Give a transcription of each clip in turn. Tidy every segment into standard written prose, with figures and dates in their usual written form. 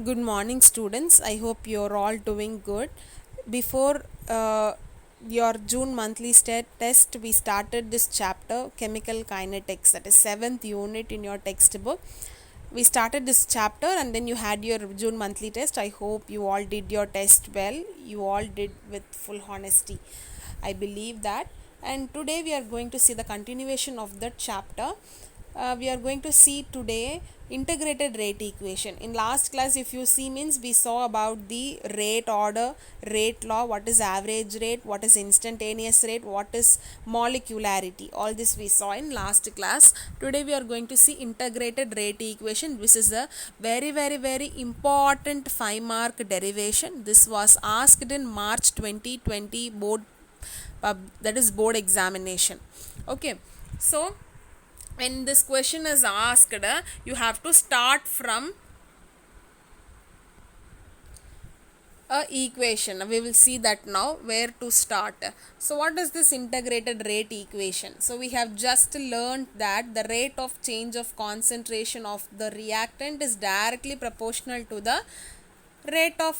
Good morning, students. I hope you're all doing good. Before your June monthly test, we started this chapter, Chemical Kinetics, that is 7th unit in your textbook. We started this chapter and then you had your June monthly test. I hope you all did your test well. You all did with full honesty. I believe that. And today we are going to see the continuation of that chapter. We are going to see today integrated rate equation. In last class, if you see, means we saw about the rate order, rate law, what is average rate, what is instantaneous rate, what is molecularity. All this we saw in last class. Today we are going to see integrated rate equation. This is a very important 5-mark derivation. This was asked in March 2020 board, that is board examination. Okay, so when this question is asked, you have to start from a equation. We will see that now where to start. So what is this integrated rate equation? So we have just learned that the rate of change of concentration of the reactant is directly proportional to the rate of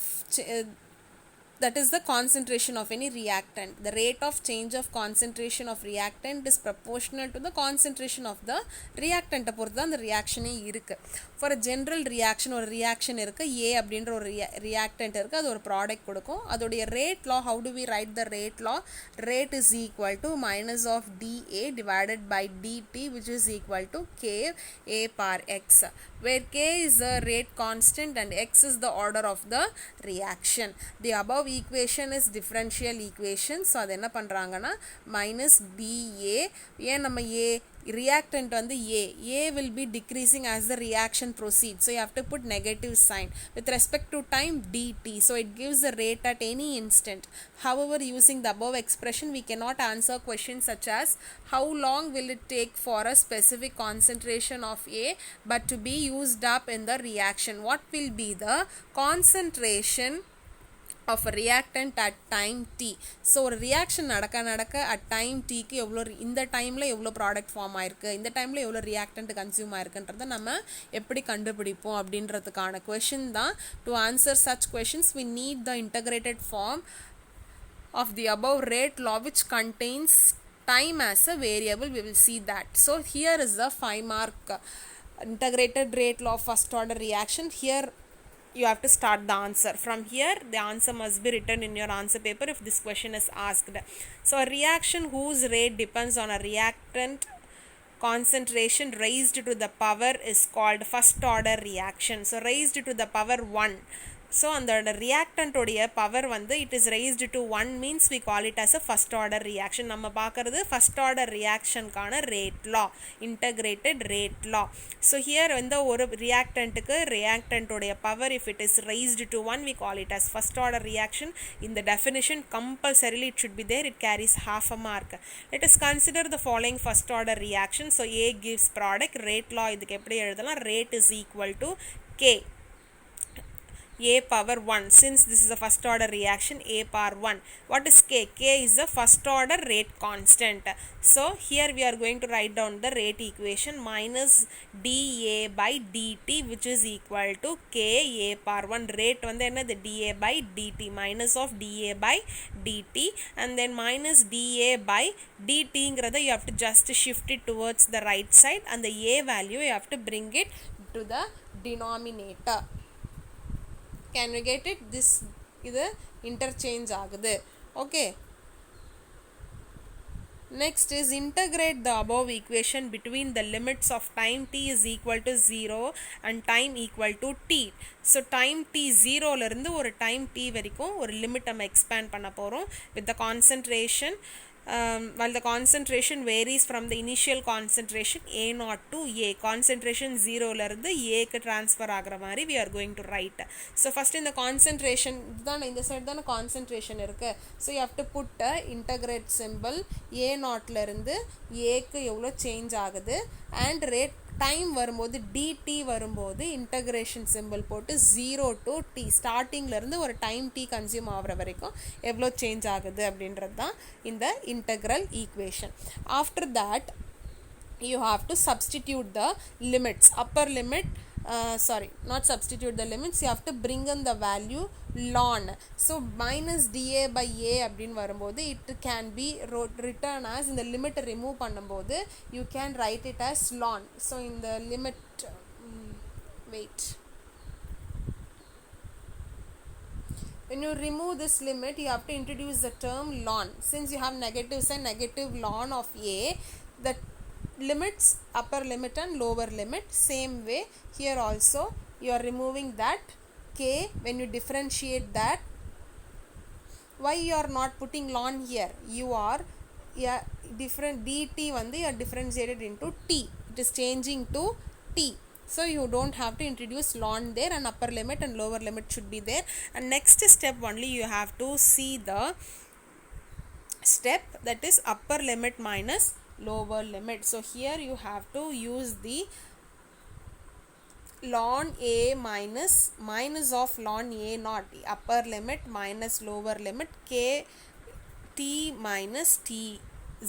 that is the concentration of any reactant. The rate of change of concentration of reactant is proportional to the concentration of the reactant. பொறுத்து தான் அந்த ரியாக்ஷனே இருக்கு. For a general reaction, ஒரு reaction இருக்கு, ஏ அப்படின்ற ஒரு reactant இருக்கு, அது ஒரு ப்ராடக்ட் கொடுக்கும். அதோடைய ரேட் லா, how to we write the rate லா? Rate is equal to minus of dA divided by dt, which is equal to k a par x, where k is the rate constant and x is the order of the reaction. The above equation is differential equation. So அது என்ன பண்றாங்கன்னா minus dA, ஏன் நம்ம a reactant வந்து A will be decreasing as the reaction proceeds, so you have to put negative sign with respect to time dt, so it gives the rate at any instant. However, using the above expression, we cannot answer questions such as how long will it take for a specific concentration of A but to be used up in the reaction. What will be the concentration of a reactant at time t? So ஒரு reaction நடக்க at time t க்கு எவ்வளோ, இந்த டைமில் எவ்வளோ product form ஆயிருக்கு, இந்த டைமில் எவ்வளோ ரியாக்டன்ட் கன்சியூம் ஆயிருக்குன்றதை நம்ம எப்படி கண்டுபிடிப்போம் அப்படின்றதுக்கான கொஷின் தான். To answer such questions we need the integrated form of the above rate law which contains time as a variable. We will see that. So here is the 5-mark integrated rate law first order reaction. Here you have to start the answer. From here the answer must be written in your answer paper if this question is asked. So a reaction whose rate depends on a reactant concentration raised to the power is called first order reaction. So raised to the power 1, so அந்த reactant உடைய power வந்து it is raised to 1 means we call it as a first order reaction. நம்ம பார்க்கறது first order reaction கான rate law, integrated rate law. So here வந்து ஒரு reactantக்கு reactant உடைய power if it is raised to 1, we call it as first order reaction. In the definition compulsorily it should be there, it carries half a mark. Let us consider the following first order reaction. So A gives product, rate law இதுக்கு எப்படி எழுதலாம்? Rate is equal to K A power 1. Since this is a first order reaction, A power 1. What is K? K is the first order rate constant. So here we are going to write down the rate equation, minus dA by dt, which is equal to K A power 1. Rate வந்து என்னது? dA by dt, minus of dA by dt, and then minus dA by dt ங்கிறத you have to just shift it towards the right side, and the A value you have to bring it to the denominator. Can we get it? This இது interchange ஆகுது. Okay, next is integrate the above equation between the limits of time t is equal to 0 and time equal to t. So time t 0 ல இருந்து ஒரு time t வரைக்கும் ஒரு limit நம்ம expand பண்ண போகிறோம் with the concentration. While the concentration varies from the initial concentration A0 to A, concentration 0 ல இருந்து A க்கு transfer ஆகிற மாதிரி we are going to write. So first in the concentration, இதுதான் இந்த சைடு தான concentration இருக்கு, so you have to put a integrate symbol. A0 ல இருந்து A க்கு எவ்வளோ சேஞ்ச் ஆகுது, and rate டைம் வரும்போது dt வரும்போது இன்டகிரேஷன் சிம்பிள் போட்டு 0 to t, ஸ்டார்டிங்லேருந்து ஒரு டைம் t கன்சியூம் ஆகிற வரைக்கும் எவ்வளோ சேஞ்ச் ஆகுது அப்படின்றது தான் இந்த integral equation. After that you have to substitute the limits. Upper limit sorry, not substitute the limits, you have to bring in the value ln. So minus dA by A அப்படின்னு வரும்போது it can be written as, இந்த limit remove பண்ணும்போது you can write it as ln. So in the limit wait, when you remove this limit you have to introduce the term ln. Since you have negative sign, negative ln of A, the limits upper limit and lower limit, same way here also you are removing that k. When you differentiate that, why you are not putting ln here, you are different dt வந்து you are differentiated into t, it is changing to t. So you don't have to introduce ln there, and upper limit and lower limit should be there. And next step only you have to see the step, that is upper limit minus lower limit. So here you have to use the ln A minus of ln A naught, upper limit minus lower limit, k t minus t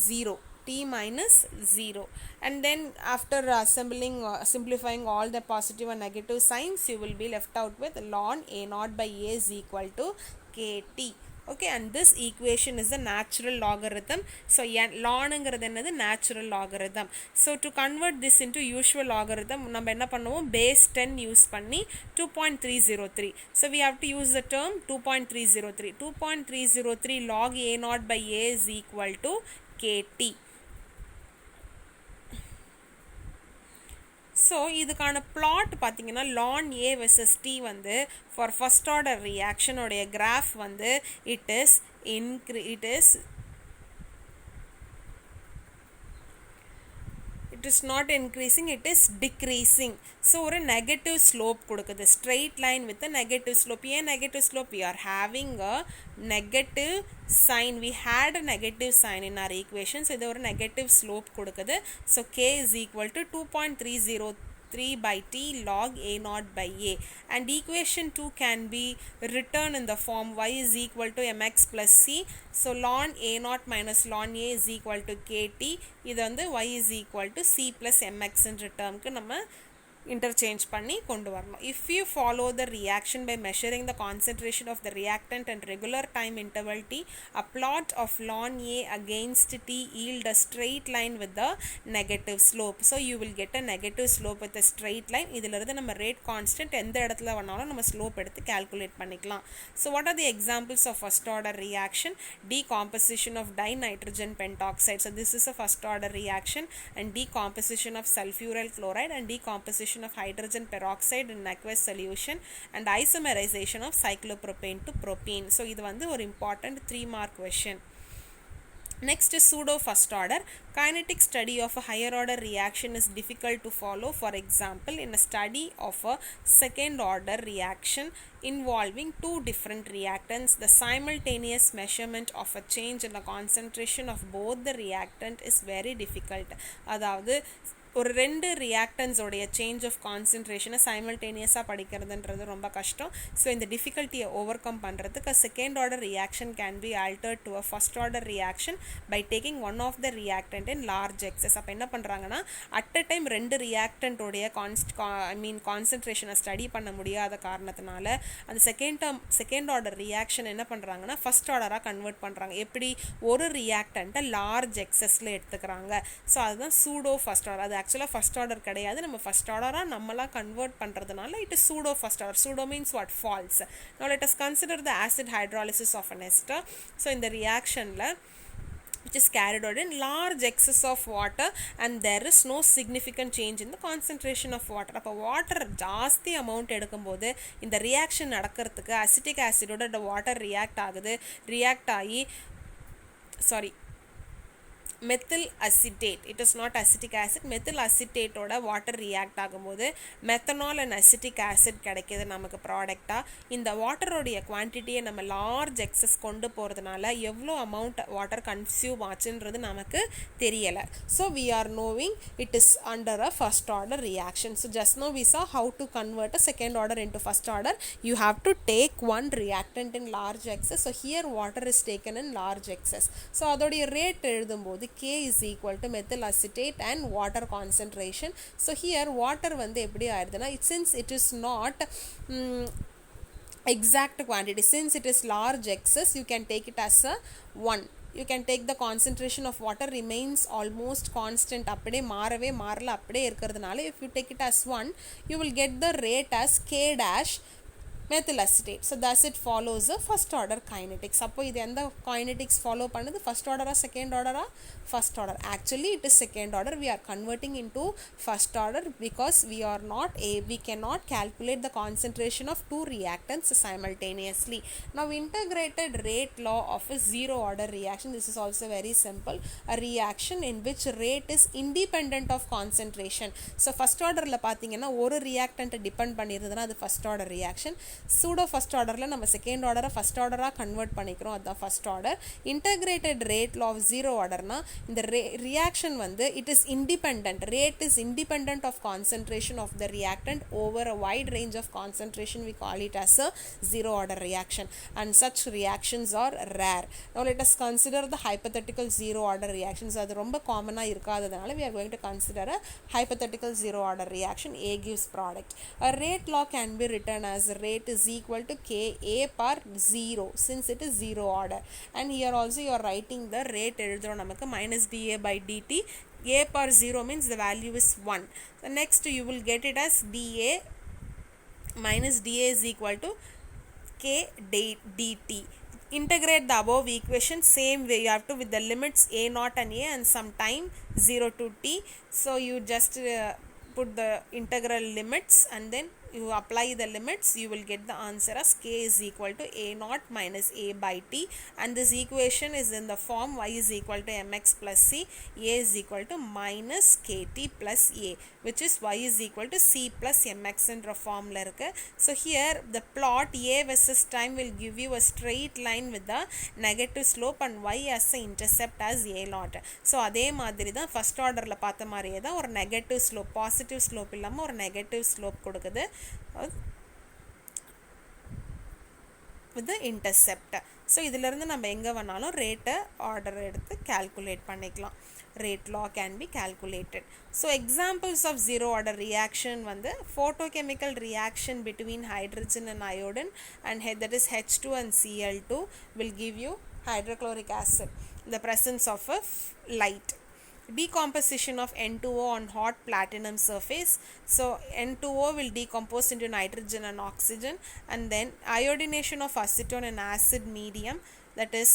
0, t minus 0, and then after assembling simplifying all the positive and negative signs, you will be left out with ln A naught by A is equal to kt. Okay, and this equation is the natural logarithm. So ln ங்கிறது என்னது, natural logarithm. So to convert this into usual logarithm, நம்ம என்ன பண்ணுவோம், base 10 use பண்ணி 2.303. So we have to use the term 2.303. 2.303 log A naught by A is equal to kt. So இதுக்கான plot பார்த்தீங்கன்னா ln A versus T வந்து for first order reaction உடைய graph வந்து it is not increasing, it is decreasing. So ஒரு negative slope கொடுக்குது, straight line with a negative slope. ஏன் negative slope? We are having a negative sign, we had a negative sign in our equation, so இது ஒரு negative slope கொடுக்குது. So k is equal to 2.303 by t log A naught by A, and equation 2 can be written in the form y is equal to mx plus c. So ln A naught minus ln A is equal to kt. இது வந்து y is equal to c plus mx என்ற termக்கு நம்ம interchange பண்ணி கொண்டு வரணும். If you follow the reaction by measuring the concentration of the reactant and regular time interval t, a plot of ln A against t yield a straight line with the negative slope. So you will get a negative slope with a straight line. இதிலிருந்து நம்ம rate constant எந்த இடத்துல வேணாலும் நம்ம slope எடுத்து calculate பண்ணிக்கலாம். So what are the examples of first order reaction? Decomposition of dinitrogen pentoxide. So this is a first order reaction, and decomposition of sulfuryl chloride, and decomposition of hydrogen peroxide in aqueous solution, and isomerization of cyclopropane to propene. So இது வந்து ஒரு important 3 mark question. Next is pseudo first order. Kinetic study of a higher order reaction is difficult to follow. For example, in a study of a second order reaction involving two different reactants, the simultaneous measurement of a change in the concentration of both the reactant is very difficult. அதாவது ஒரு ரெண்டு reactance உடைய change of கான்சன்ட்ரேஷனை சைமல்டேனியஸாக படிக்கிறதுன்றது ரொம்ப கஷ்டம். So இந்த டிஃபிகல்ட்டியை overcome பண்ணுறதுக்கு second order reaction can be altered to a first order reaction by taking one of the reactant in large excess. அப்போ என்ன பண்ணுறாங்கன்னா அட் அ டைம் ரெண்டு ரியாக்டன்ட்டோடைய கான்சன்ட்ரேஷனை ஸ்டடி பண்ண முடியாத காரணத்தினால அந்த செகண்ட் ஆர்டர் ரியாக்ஷன் என்ன பண்ணுறாங்கன்னா ஃபர்ஸ்ட் ஆர்டராக கன்வெர்ட் பண்ணுறாங்க. எப்படி? ஒரு ரியாக்டன்ட்டை லார்ஜ் எக்ஸஸில் எடுத்துக்கிறாங்க. ஸோ அதுதான் சூடோ ஃபர்ஸ்ட் ஆர்டர். அது ஆக்சுவலாக ஃபர்ஸ்ட் ஆர்டர் கிடையாது, நம்ம ஃபர்ஸ்ட் ஆர்டராக நம்மளாம் கன்வெர்ட் பண்ணுறதுனால it is pseudo first order. Pseudo means what? False. Now let us consider the acid hydrolysis of an ester. So in the reactionல which is carried out in large excess of water and there is no significant change in the concentration of water. அப்போ water ஜாஸ்தி amount எடுக்கும்போது இந்த reaction நடக்கிறதுக்கு acetic ஆசிடோட water react ஆகி methyl acetate, it is not acetic acid, methyl acetate ஓட water react ஆகும்போது methanol and acetic acid கிடைக்கிது நமக்கு ப்ராடக்டாக. இந்த வாட்டரோடைய குவான்டிட்டியை நம்ம லார்ஜ் எக்ஸஸ் கொண்டு போகிறதுனால எவ்வளோ அமௌண்ட் வாட்டர் கன்சியூம் ஆச்சுன்றது நமக்கு தெரியலை. So we are knowing it is under a first order reaction. So just know we saw how to convert a second order into first order. You have to take one reactant in large excess. So here water is taken in large excess. So அதோடைய rate எழுதும்போது K is equal to methyl acetate and water concentration. So here water வந்து எப்படி ஆயிருதுன்னா, since it is not exact quantity, since it is large excess, you can take it as a 1. You can take the concentration of water remains almost constant, அப்படியே மாறவே மாறல அப்படியே இருக்கிறதுனால, if you take it as 1, you will get the rate as K dash methyl acetate. So thus it follows the first order kinetics. அப்போ இது எந்த kinetics follow பண்ணுது, first order or second order or first order? Actually it is second order. We are converting into first order because we cannot calculate the concentration of two reactants simultaneously. Now integrated rate law of a zero order reaction. This is also very simple. A reaction in which rate is independent of concentration. So first order la பாத்தீங்கன்னா ஒரு reactant depend பண்ணிருந்ததுனா அது first order reaction. Pseudo first order la நம்ம second order first order convert பண்ணிக்கிறோம், அதான் first order. Integrated rate law of zero order na இந்த reaction வந்து it is independent, rate is independent of concentration of the reactant over a wide range of concentration. We call it as a zero order reaction, and such reactions are rare. Now let us consider the hypothetical zero order reactions. அது ரொம்ப காமனா இருக்காததனால we are going to consider a hypothetical zero order reaction. A gives product. A rate law can be written as rate is equal to Ka per 0, since it is zero order. And here also you are writing the rate எழுதுறோம் நமக்கு minus dA by dt. A per 0 means the value is 1. So next you will get it as dA minus dA is equal to K dt. Integrate the above equation same way. You have to with the limits a naught and a and some time 0 to t. So you just put the integral limits and then you apply the limits, you will get the answer as K is equal to a naught minus a by t, and this equation is in the form y is equal to mx plus c, a is equal to minus kt plus a, which is y is equal to c plus mx என்ற formula இருக்கு. So here the plot a versus time will give you a straight line with the negative slope and y as the intercept as a naught. So அதே மாதிரி தான் first orderல பார்த்த மாதிரியே தான் ஒரு negative slope, positive slope இல்லாம ஒரு negative slope கொடுக்குது with the intercept. So இதிலிருந்து நம்ம எங்க வேணாலும் rate order எடுத்து calculate பண்ணிக்கலாம். Rate law can be calculated. So examples of zero order reaction வந்து photochemical reaction between hydrogen and iodine and that is H2 and Cl2 will give you hydrochloric acid in the presence of a light. Decomposition of N2O on hot platinum surface. So N2O will decompose into nitrogen and oxygen, and then iodination of acetone in acid medium, that is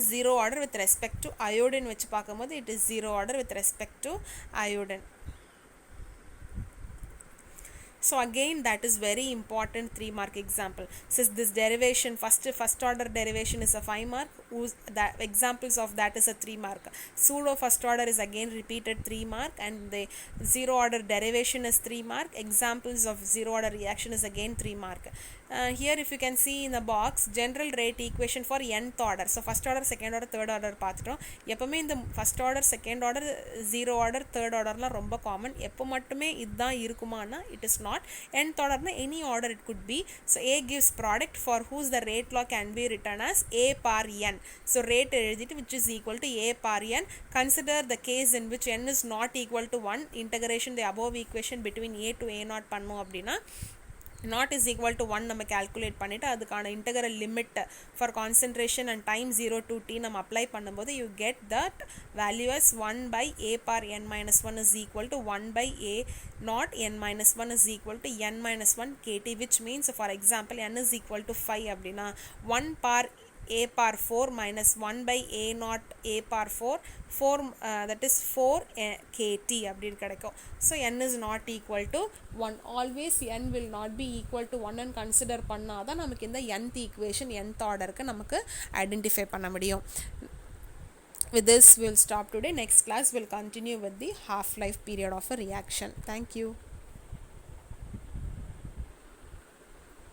zero order with respect to iodine. Which பார்க்கும்போது it is zero order with respect to iodine. So again that is very important 3 mark example. Since this derivation first order derivation is a 5 mark, that examples of that is a 3 mark. Pseudo first order is again repeated 3 mark, and the zero order derivation is 3 mark. Examples of zero order reaction is again 3 mark. Here if you can see in the box, general rate equation for nth order. So first order, second order, third order பார்த்துட்டோம். எப்பவுமே இந்த first order, second order, zero order, third orderலாம் ரொம்ப common. எப்போ மட்டுமே இதுதான் இருக்குமானா it is not. Nth order na any order it could be. So A gives product for whose the rate law can be written as A par n. So rate எழுதிட்டு which is equal to A par n. Consider the case in which n is not equal to 1. Integration the above equation between A to A naught பண்ணோம் அப்படின்னா not is equal to 1 நம்ம calculate பண்ணிட்டு அதுக்கான integral limit for concentration and time 0 to t நம்ம apply பண்ணும்போது you get that value as 1 by a par n minus 1 is equal to 1 by a naught n minus 1 is equal to n minus 1 kt, which means for example n is equal to 5 அப்படின்னா 1 par a par 4 minus 1 by a naught a par 4 that is 4 kt அப்படி கிடைக்கும். So n is not equal to 1. Always n will not be equal to 1 and consider பண்ணாதான் நமக்கு இந்த nth equation nth orderக்கு நமக்கு identify பண்ண முடியும். With this we will stop today. Next class will continue with the half life period of a reaction. Thank you.